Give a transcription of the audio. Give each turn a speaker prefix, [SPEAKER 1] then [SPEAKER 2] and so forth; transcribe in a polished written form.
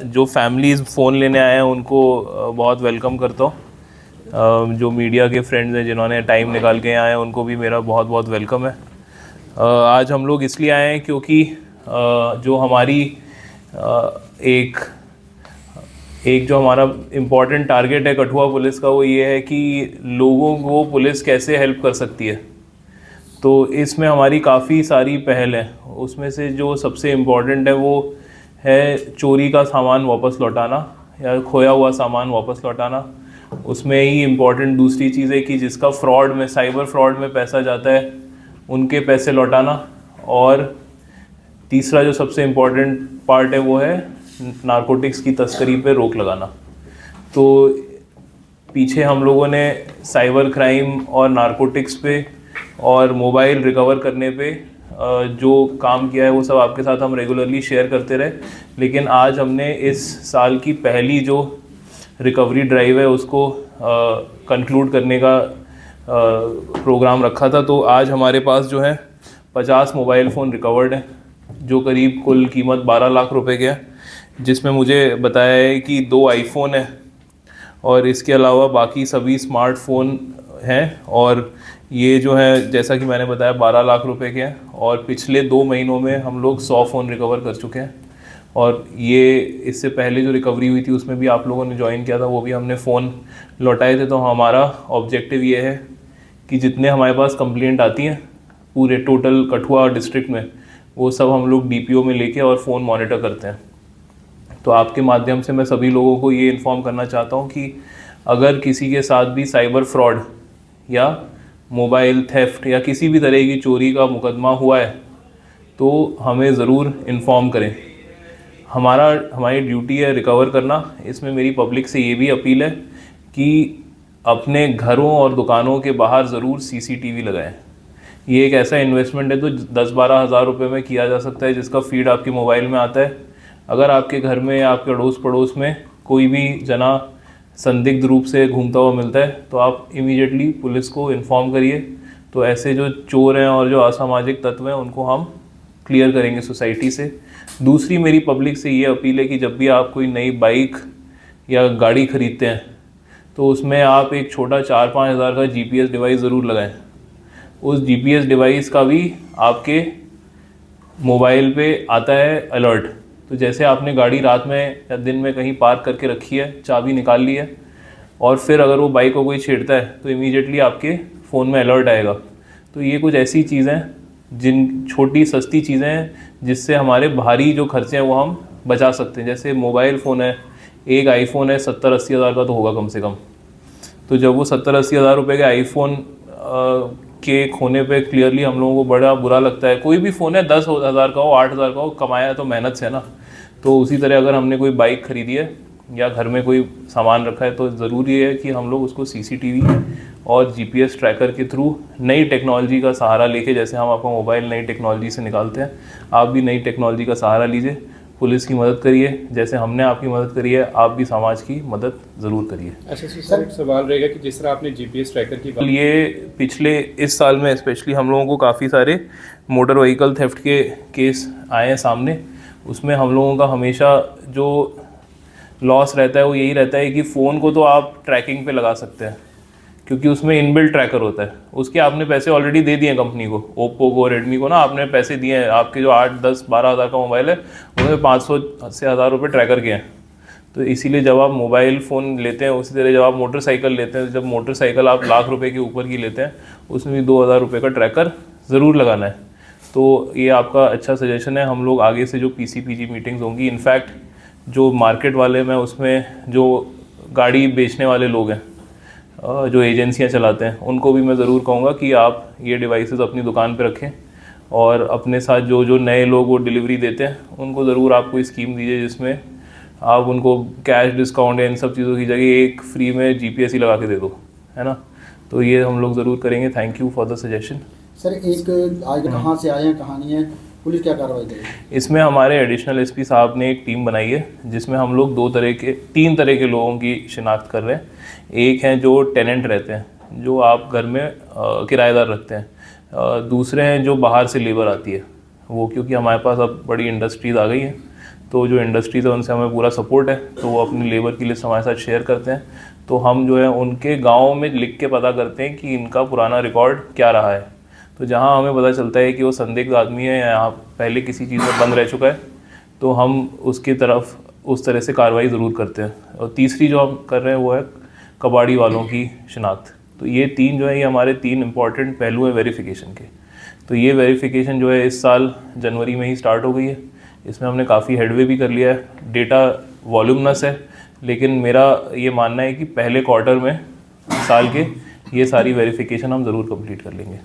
[SPEAKER 1] जो families phone लेने आए हैं उनको बहुत वेलकम करता हूँ। जो मीडिया के फ्रेंड्स हैं जिन्होंने टाइम निकाल के आए हैं उनको भी मेरा बहुत बहुत वेलकम है। आज हम लोग इसलिए आए हैं क्योंकि जो हमारी एक जो हमारा इम्पॉर्टेंट टारगेट है कठुआ पुलिस का, वो ये है कि लोगों को पुलिस कैसे हेल्प कर सकती है। तो इसमें हमारी काफ़ी सारी पहल है। उसमें से जो सबसे इम्पॉर्टेंट है वो है चोरी का सामान वापस लौटाना या खोया हुआ सामान वापस लौटाना। उसमें ही इम्पॉर्टेंट दूसरी चीज़ है कि जिसका फ्रॉड में, साइबर फ्रॉड में पैसा जाता है, उनके पैसे लौटाना। और तीसरा जो सबसे इम्पॉर्टेंट पार्ट है वो है नारकोटिक्स की तस्करी पे रोक लगाना। तो पीछे हम लोगों ने साइबर क्राइम और नारकोटिक्स पे और मोबाइल रिकवर करने पे जो काम किया है वो सब आपके साथ हम रेगुलरली शेयर करते रहे। लेकिन आज हमने इस साल की पहली जो रिकवरी ड्राइव है उसको कंक्लूड करने का प्रोग्राम रखा था। तो आज हमारे पास जो है 50 मोबाइल फ़ोन रिकवर्ड हैं, जो करीब कुल कीमत 12 लाख रुपए के है, जिसमें मुझे बताया है कि 2 आईफोन है और इसके अलावा बाकी सभी स्मार्टफोन हैं। और ये जो है जैसा कि मैंने बताया 12 लाख रुपए के हैं और पिछले 2 महीनों में हम लोग 100 फ़ोन रिकवर कर चुके हैं। और ये इससे पहले जो रिकवरी हुई थी उसमें भी आप लोगों ने ज्वाइन किया था, वो भी हमने फ़ोन लौटाए थे। तो हमारा ऑब्जेक्टिव ये है कि जितने हमारे पास कंप्लेंट आती हैं पूरे टोटल कठुआ डिस्ट्रिक्ट में, वो सब हम लोग DPO में लेके और फ़ोन मॉनिटर करते हैं। तो आपके माध्यम से मैं सभी लोगों को ये इन्फॉर्म करना चाहता हूँ कि अगर किसी के साथ भी साइबर फ्रॉड या मोबाइल थेफ्ट या किसी भी तरह की चोरी का मुकदमा हुआ है तो हमें ज़रूर इन्फॉर्म करें। हमारी ड्यूटी है रिकवर करना। इसमें मेरी पब्लिक से ये भी अपील है कि अपने घरों और दुकानों के बाहर ज़रूर CCTV लगाएं। ये एक ऐसा इन्वेस्टमेंट है तो 10-12 हज़ार रुपये में किया जा सकता है, जिसका फीड आपके मोबाइल में आता है। अगर आपके घर में या आपके अड़ोस पड़ोस में कोई भी जना संदिग्ध रूप से घूमता हुआ मिलता है तो आप इमीडिएटली पुलिस को इन्फॉर्म करिए। तो ऐसे जो चोर हैं और जो असामाजिक तत्व हैं उनको हम क्लियर करेंगे सोसाइटी से। दूसरी मेरी पब्लिक से ये अपील है कि जब भी आप कोई नई बाइक या गाड़ी ख़रीदते हैं तो उसमें आप एक छोटा 4-5 हज़ार का GPS डिवाइस ज़रूर लगाएं। उस GPS डिवाइस का भी आपके मोबाइल पे आता है अलर्ट। तो जैसे आपने गाड़ी रात में या दिन में कहीं पार्क करके रखी है, चाबी निकाल ली है और फिर अगर वो बाइक को कोई छेड़ता है तो इमीडिएटली आपके फ़ोन में अलर्ट आएगा। तो ये कुछ ऐसी चीज़ें, जिन छोटी सस्ती चीज़ें हैं जिससे हमारे भारी जो खर्चे हैं वो हम बचा सकते हैं। जैसे मोबाइल फ़ोन है, एक आईफोन है 70-80 हज़ार का तो होगा कम से कम। तो जब वो 70-80 हज़ार रुपये के आईफोन के खोने पे क्लियरली हम लोगों को बड़ा बुरा लगता है। कोई भी फ़ोन है 10 हज़ार का हो, 8 हज़ार का हो, कमाया तो मेहनत से है ना। तो उसी तरह अगर हमने कोई बाइक ख़रीदी है या घर में कोई सामान रखा है तो ज़रूरी है कि हम लोग उसको CCTV और GPS ट्रैकर के थ्रू नई टेक्नोलॉजी का सहारा लेके, जैसे हम आपका मोबाइल नई टेक्नोलॉजी से निकालते हैं, आप भी नई टेक्नोलॉजी का सहारा लीजिए, पुलिस की मदद करिए। जैसे हमने आपकी मदद करी है आप भी समाज की मदद ज़रूर करिए।
[SPEAKER 2] अच्छा सर, एक सवाल रहेगा कि जिस तरह आपने GPS ट्रैकर की बात,
[SPEAKER 1] ये पिछले इस साल में स्पेशली हम लोगों को काफ़ी सारे मोटर व्हीकल थेफ्ट के केस आए हैं सामने। उसमें हम लोगों का हमेशा जो लॉस रहता है वो यही रहता है कि फ़ोन को तो आप ट्रैकिंग पे लगा सकते हैं क्योंकि उसमें इनबिल्ट ट्रैकर होता है। उसके आपने पैसे ऑलरेडी दे दिए कंपनी को, ओप्पो को, रेडमी को ना, आपने पैसे दिए हैं। आपके जो 8-10-12 हज़ार का मोबाइल है उसमें 500 से 1000 रुपये ट्रैकर के हैं। तो इसीलिए जब आप मोबाइल फ़ोन लेते हैं, उसी तरह जब आप मोटरसाइकिल लेते हैं, जब मोटरसाइकिल आप लाख रुपए के ऊपर की लेते हैं उसमें भी 2000 रुपये का ट्रैकर ज़रूर लगाना है। तो ये आपका अच्छा सजेशन है। हम लोग आगे से जो PCPG मीटिंग्स होंगी, इनफैक्ट जो मार्केट वाले में उसमें जो गाड़ी बेचने वाले लोग हैं, जो एजेंसियां चलाते हैं, उनको भी मैं ज़रूर कहूँगा कि आप ये डिवाइसेस अपनी दुकान पे रखें और अपने साथ जो नए लोग वो डिलीवरी देते हैं उनको ज़रूर आप कोई स्कीम दीजिए जिसमें आप उनको कैश डिस्काउंट या इन सब चीज़ों की जगह एक फ्री में GPS ही लगा के दे दो, है ना। तो ये हम लोग ज़रूर करेंगे। Thank you for the suggestion.
[SPEAKER 3] Sir, एक आज कहाँ से आए हैं, कहानी है, पुलिस क्या कार्रवाई करेगी?
[SPEAKER 1] इसमें हमारे एडिशनल SP साहब ने एक टीम बनाई है जिसमें हम लोग 3 तरह के लोगों की शिनाख्त कर रहे हैं। एक हैं जो टेनेंट रहते हैं, जो आप घर में किराएदार रखते हैं। दूसरे हैं जो बाहर से लेबर आती है वो, क्योंकि हमारे पास अब बड़ी इंडस्ट्रीज़ आ गई हैं तो जो इंडस्ट्रीज़ है उनसे हमें पूरा सपोर्ट है, तो वो अपनी लेबर की लिस्ट हमारे साथ शेयर करते हैं। तो हम जो है उनके गाँव में लिख के पता करते हैं कि इनका पुराना रिकॉर्ड क्या रहा है। तो जहाँ हमें पता चलता है कि वो संदिग्ध आदमी है या यहाँ पहले किसी चीज़ में बंद रह चुका है, तो हम उसकी तरफ उस तरह से कार्रवाई ज़रूर करते हैं। और तीसरी जो हम कर रहे हैं वो है कबाड़ी वालों की शिनाख्त। तो ये तीन जो है, ये हमारे तीन इंपॉर्टेंट पहलू हैं वेरिफिकेशन के। तो ये वेरिफिकेशन जो है इस साल जनवरी में ही स्टार्ट हो गई है। इसमें हमने काफ़ी हेडवे भी कर लिया है। डेटा वॉल्यूमनस है, लेकिन मेरा ये मानना है कि पहले क्वार्टर में साल के ये सारी वेरिफिकेशन हम ज़रूर कंप्लीट कर लेंगे।